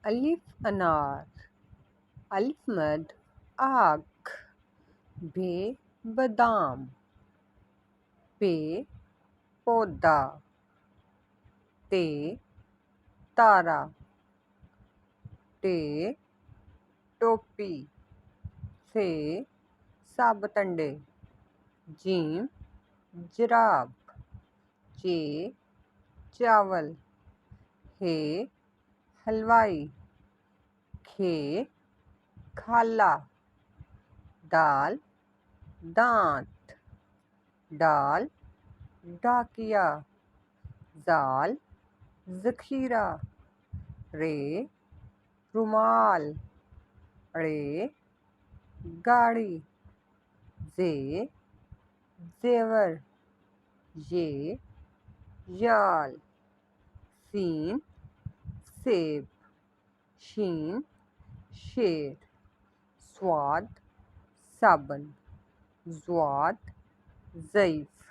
अलिफ अनार, अलिफ मद आग, बे बादाम, पे पौधा, ते तारा, टे टोपी, से साबुत अंडे, जीम जिराब, चे चावल, हे हलवाई, खे खाला, दाल दांत, डाल डाकिया, जाल ज़ख़ीरा, रे रुमाल, रे गाड़ी, जे जेवर, ये याल, सीन सेब, शीन शेर, स्वाद साबन, ज़्वाद ज़ईफ़,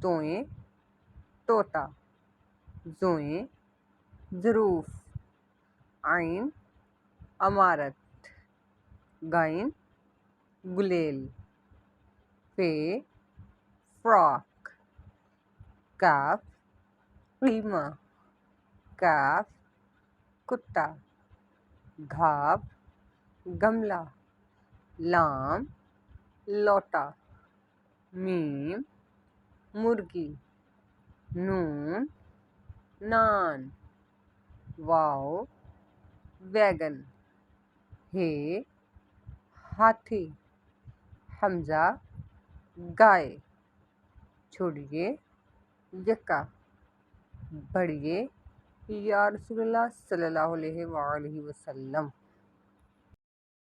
तोएं तोता, ज़ोएं ज़रूफ़, आइन अमारत, गाइन गुलेल, फे फ्रॉक, काफ कीमा, काफ कुत्ता, घाव गमला, लाम लौटा, मीम मुर्गी, नून नान, वाव वैगन, हे हाथी, हमजा गाय, छोड़िए यक्का, बढ़िए या रसूलुल्लाह सल्लल्लाहु अलैहि वसल्लम।